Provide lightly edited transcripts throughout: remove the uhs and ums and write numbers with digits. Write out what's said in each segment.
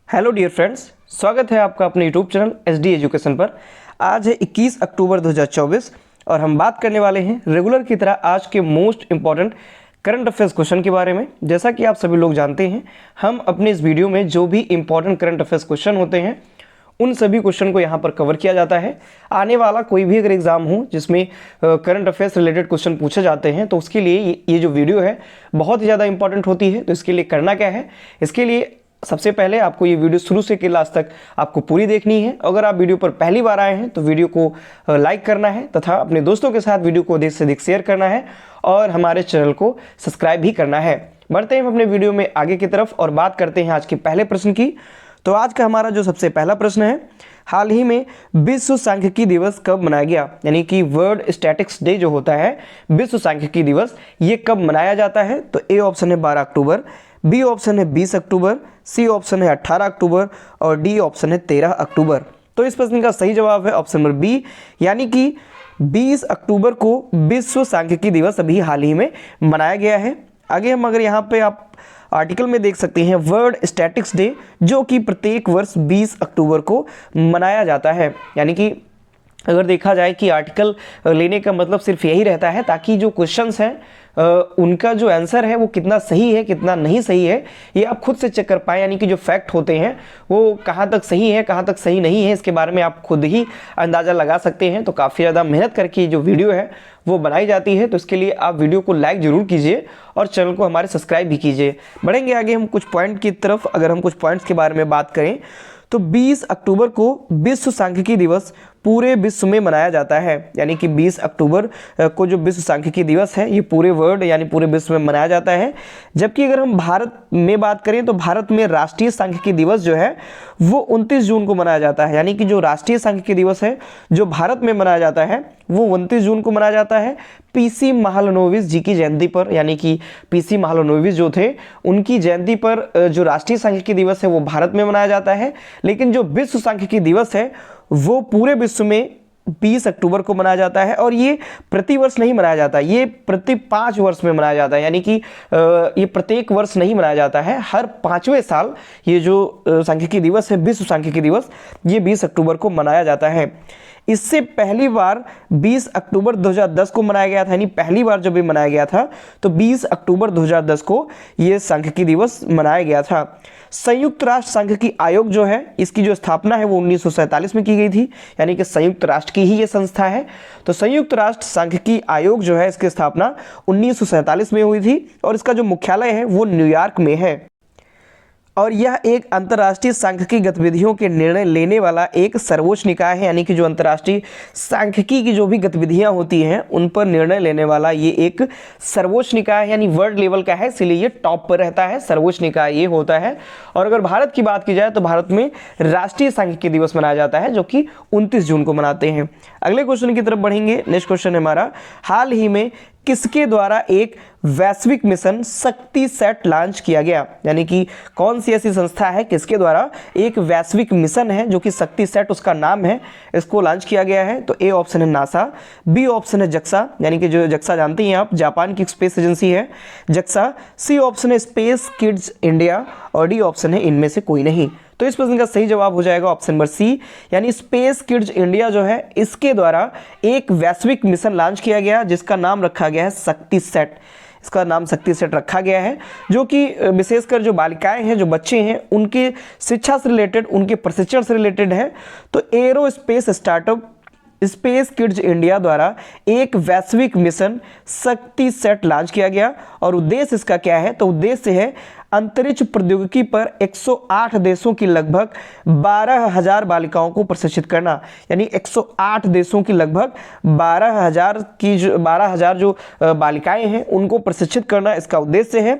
Hello dear friends, स्वागत है आपका अपने यूट्यूब चैनल एसडी एजुकेशन पर। आज है 21 अक्टूबर 2024 और हम बात करने वाले हैं रेगुलर की तरह आज के most important current affairs question के बारे में। जैसा कि आप सभी लोग जानते हैं, हम अपने इस वीडियो में जो भी इंपॉर्टेंट करंट अफेयर्स क्वेश्चन होते हैं उन सभी क्वेश्चन को यहाँ पर कवर किया जाता है। आने वाला कोई भी अगर एग्जाम हो जिसमें करंट अफेयर्स रिलेटेड क्वेश्चन पूछे जाते हैं तो उसके लिए ये जो वीडियो है बहुत ही ज़्यादा इंपॉर्टेंट होती है। तो इसके लिए करना क्या है, इसके लिए सबसे पहले आपको ये वीडियो शुरू से के लास्ट तक आपको पूरी देखनी है। अगर आप वीडियो पर पहली बार आए हैं तो वीडियो को लाइक करना है तथा अपने दोस्तों के साथ वीडियो को अधिक से अधिक शेयर करना है और हमारे चैनल को सब्सक्राइब भी करना है। बढ़ते हैं अपने वीडियो में आगे की तरफ और बात करते हैं आज के पहले प्रश्न की। तो आज का हमारा जो सबसे पहला प्रश्न है, हाल ही में विश्व सांख्यिकी दिवस कब मनाया गया? यानी कि वर्ल्ड स्टैटिक्स डे जो होता है, विश्व सांख्यिकी दिवस, ये कब मनाया जाता है? तो ए ऑप्शन है 12 अक्टूबर, बी ऑप्शन है 20 अक्टूबर, सी ऑप्शन है 18 अक्टूबर और डी ऑप्शन है 13 अक्टूबर। तो इस प्रश्न का सही जवाब है ऑप्शन नंबर बी, यानी कि 20 अक्टूबर को विश्व सांख्यिकी दिवस अभी हाल ही में मनाया गया है। आगे हम अगर यहाँ पे आप आर्टिकल में देख सकते हैं वर्ल्ड स्टैटिक्स डे, जो कि प्रत्येक वर्ष 20 अक्टूबर को मनाया जाता है। यानी कि अगर देखा जाए कि आर्टिकल लेने का मतलब सिर्फ यही रहता है ताकि जो क्वेश्चंस हैं उनका जो आंसर है वो कितना सही है कितना नहीं सही है ये आप खुद से चेक कर पाएँ। यानी कि जो फैक्ट होते हैं वो कहाँ तक सही है कहाँ तक सही नहीं है इसके बारे में आप खुद ही अंदाज़ा लगा सकते हैं। तो काफ़ी ज़्यादा मेहनत करके जो वीडियो है वो बनाई जाती है। तो इसके लिए आप वीडियो को लाइक ज़रूर कीजिए और चैनल को हमारे सब्सक्राइब भी कीजिए। बढ़ेंगे आगे हम कुछ पॉइंट की तरफ। अगर हम कुछ पॉइंट्स के बारे में बात करें तो 20 अक्टूबर को विश्व सांख्यिकी दिवस पूरे विश्व में मनाया जाता है। यानी कि 20 अक्टूबर को जो विश्व सांख्यिकी दिवस है ये पूरे वर्ल्ड यानी पूरे विश्व में मनाया जाता है। जबकि अगर हम भारत में बात करें तो भारत में राष्ट्रीय सांख्यिकी दिवस जो है वो 29 जून को मनाया जाता है। यानी कि जो राष्ट्रीय सांख्यिकी दिवस है जो भारत में मनाया जाता है वो 29 जून को मनाया जाता है पीसी महालनोबिस जी की जयंती पर। यानी कि पीसी महालनोबिस जो थे उनकी जयंती पर जो राष्ट्रीय सांख्यिकी दिवस है वो भारत में मनाया जाता है। लेकिन जो विश्व सांख्यिकी दिवस है वो पूरे विश्व में 20 अक्टूबर को मनाया जाता है और ये प्रति वर्ष नहीं मनाया जाता, ये प्रति 5 वर्ष में मनाया जाता है। यानी कि ये प्रत्येक वर्ष नहीं मनाया जाता है, हर 5वें साल ये जो सांख्यिकी दिवस है विश्व सांख्यिकी दिवस ये 20 अक्टूबर को मनाया जाता है। इससे पहली बार 20 अक्टूबर 2010 को मनाया गया था। यानी पहली बार जब ये मनाया गया था तो 20 अक्टूबर 2010 को ये सांख्यिकी दिवस मनाया गया था। संयुक्त राष्ट्र सांख्यिकी आयोग जो है इसकी जो स्थापना है वो 1947 में की गई थी। यानी कि संयुक्त राष्ट्र की ही ये संस्था है। तो संयुक्त राष्ट्र सांख्यिकी आयोग जो है इसकी स्थापना 1947 में हुई थी और इसका जो मुख्यालय है वो न्यूयॉर्क में है। और यह एक अंतर्राष्ट्रीय सांख्यिकी गतिविधियों के निर्णय लेने वाला एक सर्वोच्च निकाय है। यानी कि जो अंतर्राष्ट्रीय सांख्यिकी की जो भी गतिविधियां होती हैं उन पर निर्णय लेने वाला ये एक सर्वोच्च निकाय है, यानी वर्ल्ड लेवल का है, इसलिए ये टॉप पर रहता है, सर्वोच्च निकाय ये होता है। और अगर भारत की बात की जाए तो भारत में राष्ट्रीय सांख्यिकी दिवस मनाया जाता है जो कि 29 जून को मनाते हैं। अगले क्वेश्चन की तरफ बढ़ेंगे। नेक्स्ट क्वेश्चन है हमारा, हाल ही में किसके द्वारा एक वैश्विक मिशन शक्ति सेट लॉन्च किया गया? यानी कि कौन सी ऐसी संस्था है किसके द्वारा एक वैश्विक मिशन है जो कि शक्ति सेट उसका नाम है, इसको लॉन्च किया गया है? तो ए ऑप्शन है नासा, बी ऑप्शन है जक्सा, यानी कि जो जक्सा जानते हैं आप, जापान की स्पेस एजेंसी है जक्सा, सी ऑप्शन है स्पेस किड्स इंडिया और डी ऑप्शन है इनमें से कोई नहीं। तो इस प्रश्न का सही जवाब हो जाएगा ऑप्शन नंबर सी, यानी स्पेस किड्स इंडिया जो है इसके द्वारा एक वैश्विक मिशन लॉन्च किया गया जिसका नाम रखा गया है शक्ति सेट। इसका नाम शक्ति सेट रखा गया है जो कि विशेषकर जो बालिकाएं हैं, जो बच्चे हैं, उनके शिक्षा से रिलेटेड, उनके प्रशिक्षण से रिलेटेड है। तो arrow space startup space kids India द्वारा एक वैश्विक मिशन शक्ति सेट लॉन्च किया गया और उद्देश्य इसका क्या है? तो उद्देश्य है अंतरिक्ष प्रौद्योगिकी पर 108 देशों की लगभग 12,000 बालिकाओं को प्रशिक्षित करना। यानी 108 देशों की लगभग 12,000 जो बालिकाएं हैं उनको प्रशिक्षित करना इसका उद्देश्य है।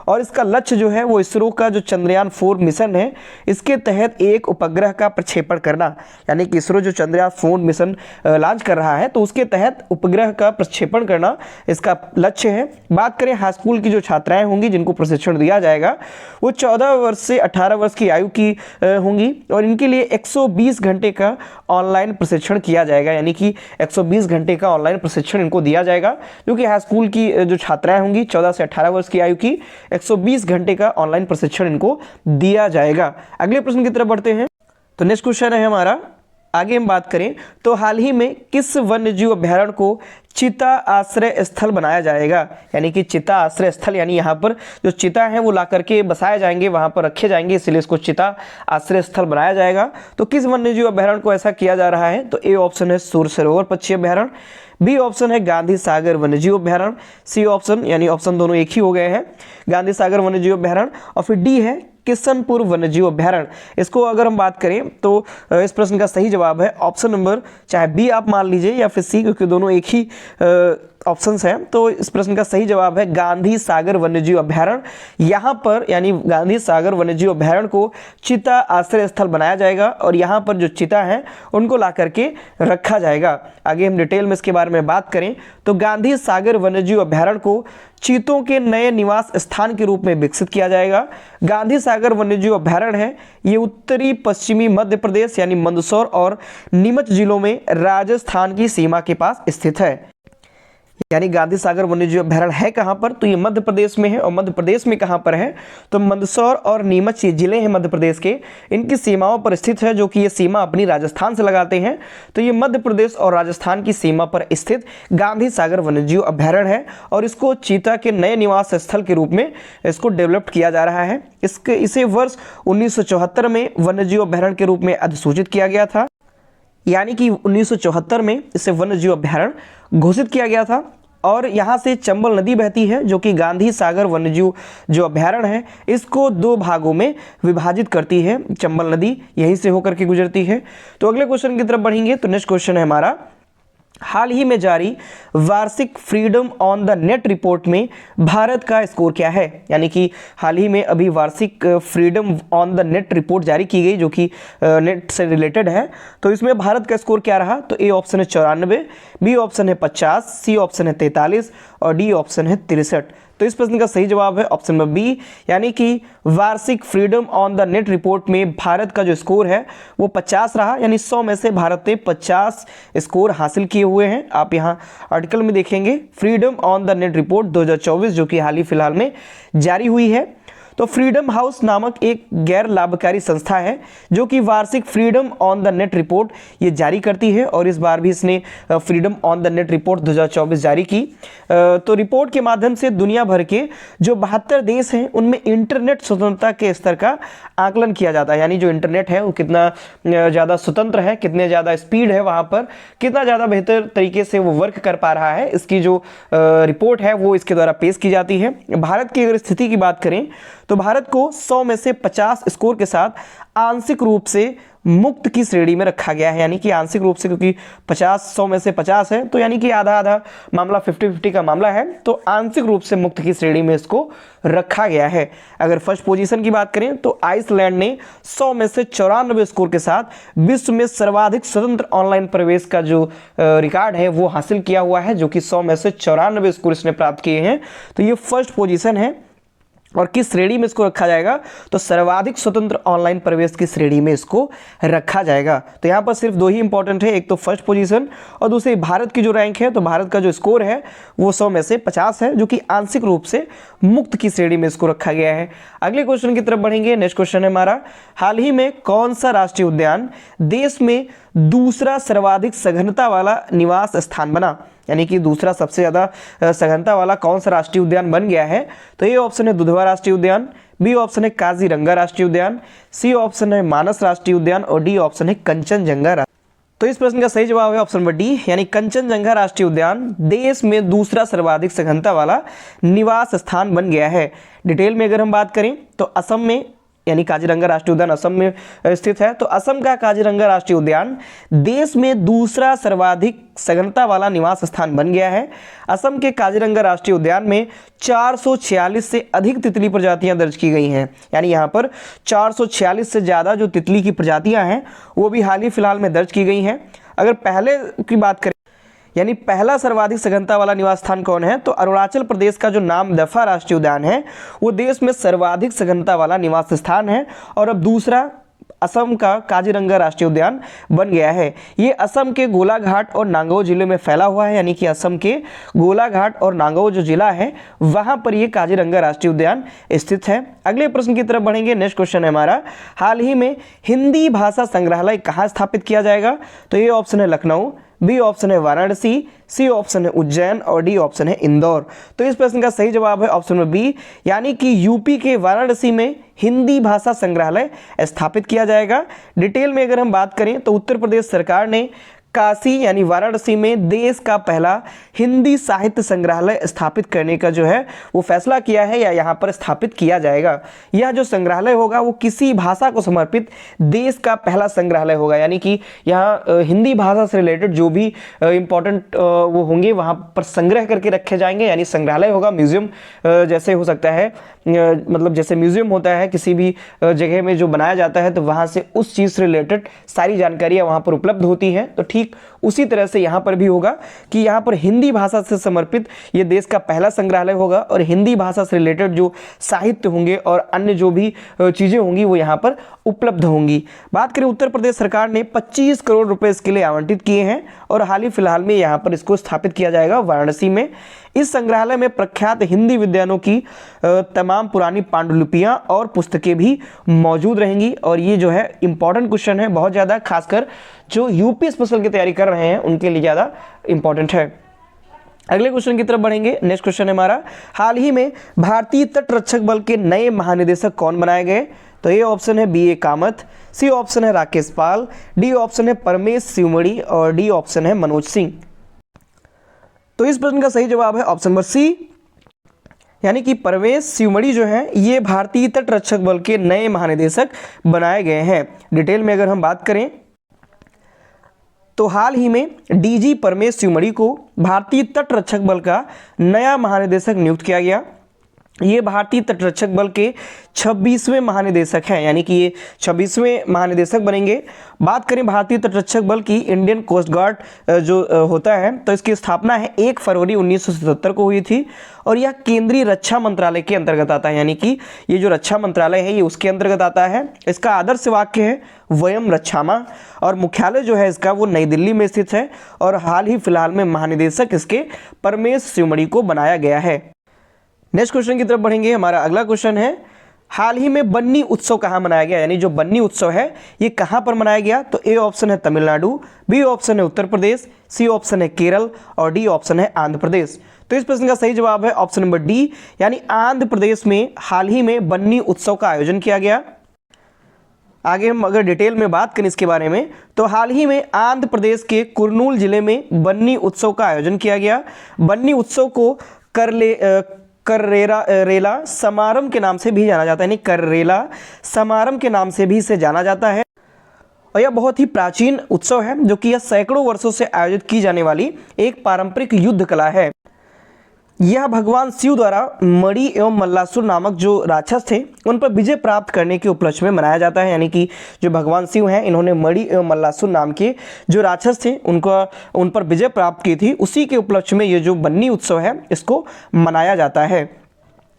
और इसका लक्ष्य जो है वो इसरो का जो चंद्रयान 4 मिशन है इसके तहत एक उपग्रह का प्रक्षेपण करना। यानी कि इसरो जो चंद्रयान 4 मिशन लॉन्च कर रहा है तो उसके तहत उपग्रह का प्रक्षेपण करना इसका लक्ष्य है। बात करें हाई स्कूल की जो छात्राएं होंगी जिनको प्रशिक्षण दिया जाएगा जाएगा वो 14 वर्ष से 18 वर्ष की आयु की होंगी और इनके लिए 120 घंटे का ऑनलाइन प्रशिक्षण किया जाएगा, यानी कि 120 घंटे का ऑनलाइन प्रशिक्षण इनको दिया जाएगा, जो कि हाई स्कूल की जो छात्राएं होंगी 14 से 18 वर्ष की आयु की 120 घंटे का ऑनलाइन प्रशिक्षण इनको दिया जाएगा। अगले प्रश्न की तरफ बढ़ते हैं। तो नेक्स्ट क्वेश्चन है हमारा, आगे हम बात करें तो हाल ही में किस वन्यजीव अभ्यारण्य को चीता आश्रय स्थल बनाया जाएगा, यानी कि चीता आश्रय स्थल, यानी यहाँ पर जो चीता हैं वो ला करके बसाए जाएंगे, वहाँ पर रखे जाएंगे, इसलिए इसको चीता आश्रय स्थल बनाया जाएगा। तो किस वन्यजीव अभ्यारण्य को ऐसा किया जा रहा है, तो ए ऑप्शन है सूर सरोवर पक्षी अभ्यारण्य, बी ऑप्शन है गांधी सागर वन्यजीव अभ्यारण्य, सी ऑप्शन, यानी ऑप्शन दोनों एक ही हो गए हैं, गांधी सागर वन्यजीव अभ्यारण्य, और फिर डी है किशनपुर वन्यजीव अभ्यारण्य। इसको अगर हम बात करें तो इस प्रश्न का सही जवाब है ऑप्शन नंबर, चाहे बी आप मान लीजिए या फिर सी, क्योंकि दोनों एक ही ऑप्शंस हैं। तो इस प्रश्न का सही जवाब है गांधी सागर वन्यजीव अभ्यारण्य। यहाँ पर यानी गांधी सागर वन्यजीव अभ्यारण्य को चीता आश्रय स्थल बनाया जाएगा और यहाँ पर जो चीता हैं उनको ला करके रखा जाएगा। आगे हम डिटेल में इसके बारे में बात करें तो गांधी सागर वन्यजीव अभ्यारण्य को चीतों के नए निवास स्थान के रूप में विकसित किया जाएगा। गांधी सागर वन्यजीव अभ्यारण्य है ये उत्तरी पश्चिमी मध्य प्रदेश यानी मंदसौर और नीमच जिलों में राजस्थान की सीमा के पास स्थित है। यानी गांधी सागर वन्यजीव अभ्यारण्य है कहाँ पर, तो ये मध्य प्रदेश में है, और मध्य प्रदेश में कहाँ पर है, तो मंदसौर और नीमच ये जिले हैं मध्य प्रदेश के, इनकी सीमाओं पर स्थित है, जो कि ये सीमा अपनी राजस्थान से लगाते हैं। तो ये मध्य प्रदेश और राजस्थान की सीमा पर स्थित गांधी सागर वन्यजीव अभ्यारण्य है और इसको चीता के नए निवास स्थल के रूप में इसको डेवलप किया जा रहा है। इसे वर्ष 1974 में वन्यजीव अभ्यारण्य के रूप में अधिसूचित किया गया था, यानी कि 1974 में इसे वन्यजीव अभ्यारण्य घोषित किया गया था। और यहाँ से चंबल नदी बहती है, जो कि गांधी सागर वन्यजीव जो अभ्यारण्य है इसको 2 भागों में विभाजित करती है। चंबल नदी यहीं से होकर के गुजरती है। तो अगले क्वेश्चन की तरफ बढ़ेंगे। तो नेक्स्ट क्वेश्चन है हमारा, हाल ही में जारी वार्षिक freedom on the net report में भारत का स्कोर क्या है, यानी कि हाल ही में अभी वार्षिक freedom on the net report जारी की गई, जो कि नेट से रिलेटेड है। तो इसमें भारत का स्कोर क्या रहा, तो ए ऑप्शन है 94, बी ऑप्शन है 50, सी ऑप्शन है 43 और डी ऑप्शन है 63। तो इस प्रश्न का सही जवाब है ऑप्शन नंबर बी, यानी कि वार्षिक freedom on the net report में भारत का जो स्कोर है वो 50 रहा, यानी 100 में से भारत ने 50 स्कोर हासिल किए हुए हैं। आप यहाँ आर्टिकल में देखेंगे freedom on the net report 2024, जो कि हाल ही फिलहाल में जारी हुई है। तो फ्रीडम हाउस नामक एक गैर लाभकारी संस्था है जो कि वार्षिक freedom on the net report ये जारी करती है और इस बार भी इसने freedom on the net report 2024 जारी की। तो रिपोर्ट के माध्यम से दुनिया भर के जो 72 देश हैं उनमें इंटरनेट स्वतंत्रता के स्तर का आकलन किया जाता है, यानी जो इंटरनेट है वो कितना ज़्यादा स्वतंत्र है, कितने ज़्यादा स्पीड है वहाँ पर, कितना ज़्यादा बेहतर तरीके से वो वर्क कर पा रहा है, इसकी जो रिपोर्ट है वो इसके द्वारा पेश की जाती है। भारत की अगर स्थिति की बात करें तो भारत को 100 में से 50 स्कोर के साथ आंशिक रूप से मुक्त की श्रेणी में रखा गया है, यानी कि आंशिक रूप से, क्योंकि 100 में से 50 है तो यानी कि आधा आधा मामला 50-50 का मामला है, तो आंशिक रूप से मुक्त की श्रेणी में इसको रखा गया है। अगर फर्स्ट पोजीशन की बात करें तो आइसलैंड ने 100 में से 94 स्कोर के साथ विश्व में सर्वाधिक स्वतंत्र ऑनलाइन प्रवेश का जो रिकॉर्ड है वो हासिल किया हुआ है, जो कि 100 में से 94 स्कोर इसने प्राप्त किए हैं। तो ये फर्स्ट पोजीशन है। और किस श्रेणी में इसको रखा जाएगा, तो सर्वाधिक स्वतंत्र ऑनलाइन प्रवेश की श्रेणी में इसको रखा जाएगा। तो यहाँ पर सिर्फ 2 ही इंपॉर्टेंट है, एक तो फर्स्ट पोजीशन और दूसरी भारत की जो रैंक है। तो भारत का जो स्कोर है वो 100 में से 50 है, जो कि आंशिक रूप से मुक्त की श्रेणी में इसको रखा गया है। अगले क्वेश्चन की तरफ बढ़ेंगे। नेक्स्ट क्वेश्चन है हमारा, हाल ही में कौन सा राष्ट्रीय उद्यान देश में दूसरा सर्वाधिक सघनता वाला निवास स्थान बना, यानी कि दूसरा सबसे ज़्यादा सघनता वाला कौन सा राष्ट्रीय उद्यान बन गया है। तो ये ऑप्शन है दुधवा राष्ट्रीय उद्यान, बी ऑप्शन है काजीरंगा राष्ट्रीय उद्यान, सी ऑप्शन है मानस राष्ट्रीय उद्यान और डी ऑप्शन है कंचनजंगा। तो इस प्रश्न का सही जवाब है ऑप्शन नंबर डी, यानी कंचनजंगा राष्ट्रीय उद्यान देश में दूसरा सर्वाधिक सघनता वाला निवास स्थान बन गया है। डिटेल में अगर हम बात करें तो असम में, यानी काजीरंगा राष्ट्रीय उद्यान असम में स्थित है। तो असम का काजीरंगा राष्ट्रीय उद्यान देश में दूसरा सर्वाधिक सघनता वाला निवास स्थान बन गया है। असम के काजीरंगा राष्ट्रीय उद्यान में 446 से अधिक तितली प्रजातियां दर्ज की गई हैं, यानी यहाँ पर 446 से ज़्यादा जो तितली की प्रजातियां हैं वो भी हाल ही फिलहाल में दर्ज की गई हैं। अगर पहले की बात करें, यानी पहला सर्वाधिक सघनता वाला निवास स्थान कौन है? तो अरुणाचल प्रदेश का जो नामदफा राष्ट्रीय उद्यान है वो देश में सर्वाधिक सघनता वाला निवास स्थान है। और अब दूसरा असम का काजीरंगा राष्ट्रीय उद्यान बन गया है। ये असम के गोलाघाट और नांगओ जिले में फैला हुआ है, यानी कि असम के गोलाघाट और नांगओ जो जिला है वहां पर ये काजीरंगा राष्ट्रीय उद्यान स्थित है। अगले प्रश्न की तरफ बढ़ेंगे। नेक्स्ट क्वेश्चन है हमारा, हाल ही में हिंदी भाषा संग्रहालय कहाँ स्थापित किया जाएगा? तो ये ऑप्शन है लखनऊ, बी ऑप्शन है वाराणसी, सी ऑप्शन है उज्जैन और डी ऑप्शन है इंदौर। तो इस प्रश्न का सही जवाब है ऑप्शन नंबर बी, यानी कि यूपी के वाराणसी में हिंदी भाषा संग्रहालय स्थापित किया जाएगा। डिटेल में अगर हम बात करें तो उत्तर प्रदेश सरकार ने काशी यानी वाराणसी में देश का पहला हिंदी साहित्य संग्रहालय स्थापित करने का जो है वो फैसला किया है, या यहाँ पर स्थापित किया जाएगा। यह जो संग्रहालय होगा वो किसी भाषा को समर्पित देश का पहला संग्रहालय होगा, यानी कि यहाँ हिंदी भाषा से रिलेटेड जो भी इम्पोर्टेंट वो होंगे वहाँ पर संग्रह करके रखे जाएंगे, यानी संग्रहालय होगा। म्यूजियम जैसे हो सकता है, मतलब जैसे म्यूजियम होता है किसी भी जगह में जो बनाया जाता है तो वहाँ से उस चीज़ से रिलेटेड सारी जानकारियाँ वहाँ पर उपलब्ध होती हैं। तो ठीक उसी तरह से यहाँ पर भी होगा कि यहाँ पर हिंदी भाषा से समर्पित ये देश का पहला संग्रहालय होगा और हिंदी भाषा से रिलेटेड जो साहित्य होंगे और अन्य जो भी चीज़ें होंगी वो यहाँ पर उपलब्ध होंगी। बात करें उत्तर प्रदेश सरकार ने 25 करोड़ रुपए इसके लिए आवंटित किए हैं और हाल ही फिलहाल में यहाँ पर इसको स्थापित किया जाएगा वाराणसी में। इस संग्रहालय में प्रख्यात हिंदी विद्वानों की तमाम पुरानी पांडुलिपियां और पुस्तकें भी मौजूद रहेंगी। और ये जो है इंपॉर्टेंट क्वेश्चन है बहुत ज़्यादा, खासकर जो यूपी स्पेशल की तैयारी कर रहे हैं उनके लिए ज़्यादा इंपॉर्टेंट है। अगले क्वेश्चन की तरफ बढ़ेंगे। नेक्स्ट क्वेश्चन है हमारा, हाल ही में भारतीय तट रक्षक बल के नए महानिदेशक कौन बनाए गए? तो ये ऑप्शन है बी ए कामत, सी ऑप्शन है राकेश पाल, डी ऑप्शन है परमेश शिवमणि और डी ऑप्शन है मनोज सिंह। तो इस प्रश्न का सही जवाब है ऑप्शन नंबर सी, यानी कि परमेश शिवमणि जो है ये भारतीय तट रक्षक बल के नए महानिदेशक बनाए गए हैं। डिटेल में अगर हम बात करें तो हाल ही में डीजी परमेश शिवमणि को भारतीय तट रक्षक बल का नया महानिदेशक नियुक्त किया गया। ये भारतीय तटरक्षक बल के 26वें महानिदेशक हैं, यानी कि ये 26वें महानिदेशक बनेंगे। बात करें भारतीय तटरक्षक बल की, इंडियन कोस्ट गार्ड जो होता है तो इसकी स्थापना है 1 फरवरी 1977 को हुई थी और यह केंद्रीय रक्षा मंत्रालय के अंतर्गत आता है, यानी कि ये जो रक्षा मंत्रालय है ये उसके अंतर्गत आता है। इसका आदर्श वाक्य है वयम रक्षामा और मुख्यालय जो है इसका वो नई दिल्ली में स्थित है और हाल ही फिलहाल में महानिदेशक इसके परमेश शिवमणि को बनाया गया है। नेक्स्ट क्वेश्चन की तरफ बढ़ेंगे। हमारा अगला क्वेश्चन है, हाल ही में बन्नी उत्सव कहाँ मनाया गया, यानी जो बन्नी उत्सव है ये कहाँ पर मनाया गया? तो ए ऑप्शन है तमिलनाडु, बी ऑप्शन है उत्तर प्रदेश, सी ऑप्शन है केरल और डी ऑप्शन है आंध्र प्रदेश। तो इस प्रश्न का सही जवाब है ऑप्शन नंबर डी, यानी आंध्र प्रदेश में हाल ही में बन्नी उत्सव का आयोजन किया गया। आगे हम अगर डिटेल में बात करें इसके बारे में तो हाल ही में आंध्र प्रदेश के कुर्नूल जिले में बन्नी उत्सव का आयोजन किया गया। बन्नी उत्सव को कर्रेला समारंभ के नाम से भी जाना जाता है, यानी कर्रेला समारंभ के नाम से भी इसे जाना जाता है और यह बहुत ही प्राचीन उत्सव है जो कि यह सैकड़ों वर्षों से आयोजित की जाने वाली एक पारंपरिक युद्ध कला है। यह भगवान शिव द्वारा मणि एवं मल्लासुर नामक जो राक्षस थे उन पर विजय प्राप्त करने के उपलक्ष्य में मनाया जाता है, यानी कि जो भगवान शिव हैं इन्होंने मणि एवं मल्लासुर नाम के जो राक्षस थे उन पर विजय प्राप्त की थी, उसी के उपलक्ष्य में ये जो बन्नी उत्सव है इसको मनाया जाता है।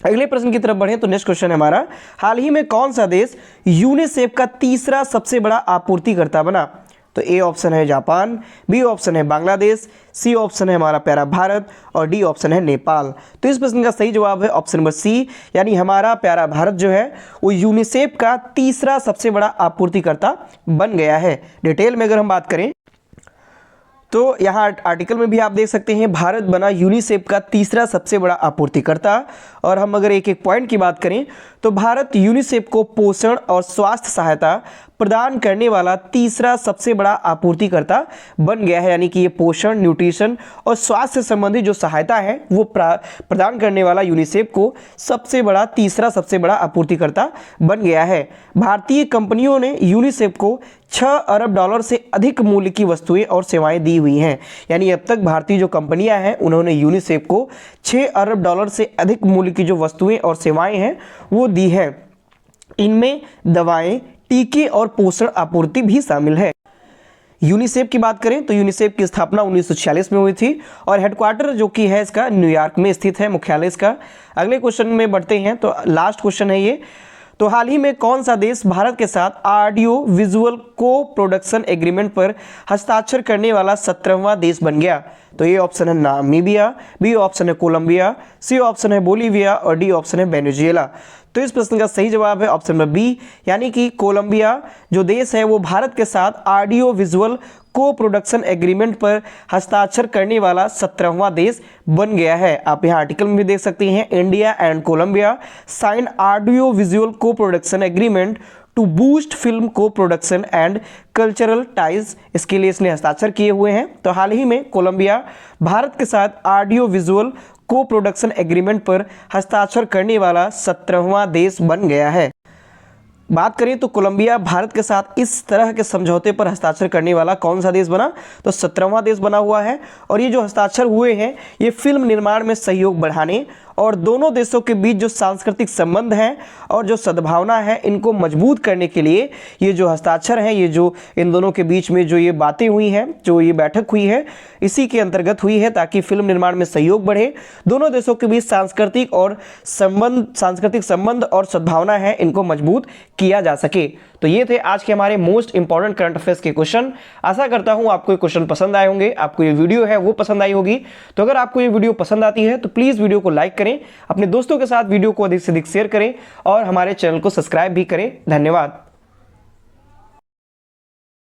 अगले प्रश्न की तरफ बढ़ें तो नेक्स्ट क्वेश्चन है हमारा, हाल ही में कौन सा देश यूनिसेफ का तीसरा सबसे बड़ा आपूर्तिकर्ता बना? तो ए ऑप्शन है जापान, बी ऑप्शन है बांग्लादेश, सी ऑप्शन है हमारा प्यारा भारत और डी ऑप्शन है नेपाल। तो इस प्रश्न का सही जवाब है ऑप्शन नंबर सी, यानी हमारा प्यारा भारत जो है वो यूनिसेफ का तीसरा सबसे बड़ा आपूर्तिकर्ता बन गया है। डिटेल में अगर हम बात करें तो यहाँ आर्टिकल में भी आप देख सकते हैं भारत बना यूनिसेफ का तीसरा सबसे बड़ा आपूर्तिकर्ता। और हम अगर एक एक पॉइंट की बात करें तो भारत यूनिसेफ को पोषण और स्वास्थ्य सहायता प्रदान करने वाला तीसरा सबसे बड़ा आपूर्तिकर्ता बन गया है, यानी कि ये पोषण, न्यूट्रिशन और स्वास्थ्य संबंधी जो सहायता है वो प्रदान करने वाला यूनिसेफ को तीसरा सबसे बड़ा आपूर्तिकर्ता बन गया है। भारतीय कंपनियों ने यूनिसेफ को 6 अरब डॉलर से अधिक मूल्य की वस्तुएं और सेवाएं दी हुई हैं, यानी अब तक भारतीय जो कंपनियां हैं उन्होंने यूनिसेफ को 6 अरब डॉलर से अधिक मूल्य की जो वस्तुएं और सेवाएं हैं वो दी है। इनमें दवाएं, टीके और पोषण आपूर्ति भी शामिल है। यूनिसेफ की बात करें तो यूनिसेफ की स्थापना 1946 में हुई थी और हेडक्वार्टर जो कि है इसका न्यूयॉर्क में स्थित है, मुख्यालय इसका। अगले क्वेश्चन में बढ़ते हैं, तो लास्ट क्वेश्चन है ये। तो हाल ही में कौन सा देश भारत के साथ audio visual co production agreement पर हस्ताक्षर करने वाला 17वां देश बन गया? तो ये ऑप्शन है नामीबिया, बी ऑप्शन है कोलंबिया, सी ऑप्शन है बोलीविया और डी ऑप्शन है वेनेजुएला। तो इस प्रश्न का सही जवाब है ऑप्शन नंबर बी, यानी कि कोलंबिया जो देश है वो भारत के साथ audio visual co production agreement पर हस्ताक्षर करने वाला 17वां देश बन गया है। आप यहाँ आर्टिकल में भी देख सकते हैं, India and Colombia sign audio visual co production agreement to boost film co production and cultural ties, इसके लिए इसने हस्ताक्षर किए हुए हैं। तो हाल ही में कोलंबिया भारत के साथ audio visual co production agreement पर हस्ताक्षर करने वाला 17वां देश बन गया है। बात करें तो कोलंबिया भारत के साथ इस तरह के समझौते पर हस्ताक्षर करने वाला कौन सा देश बना? तो 17वां देश बना हुआ है। और ये जो हस्ताक्षर हुए हैं ये फिल्म निर्माण में सहयोग बढ़ाने और दोनों देशों के बीच जो सांस्कृतिक संबंध हैं और जो सद्भावना है इनको मजबूत करने के लिए ये जो हस्ताक्षर हैं, ये जो इन दोनों के बीच में जो ये बातें हुई हैं, जो ये बैठक हुई है, इसी के अंतर्गत हुई है ताकि फिल्म निर्माण में सहयोग बढ़े, दोनों देशों के बीच सांस्कृतिक संबंध और सद्भावना है इनको मजबूत किया जा सके। तो ये थे आज के हमारे मोस्ट इंपॉर्टेंट करंट अफेयर्स के क्वेश्चन। आशा करता हूं आपको ये क्वेश्चन पसंद आए होंगे, आपको ये वीडियो है वो पसंद आई होगी। तो अगर आपको ये वीडियो पसंद आती है तो प्लीज वीडियो को लाइक करें, अपने दोस्तों के साथ वीडियो को अधिक से अधिक शेयर करें और हमारे चैनल को सब्सक्राइब भी करें। धन्यवाद।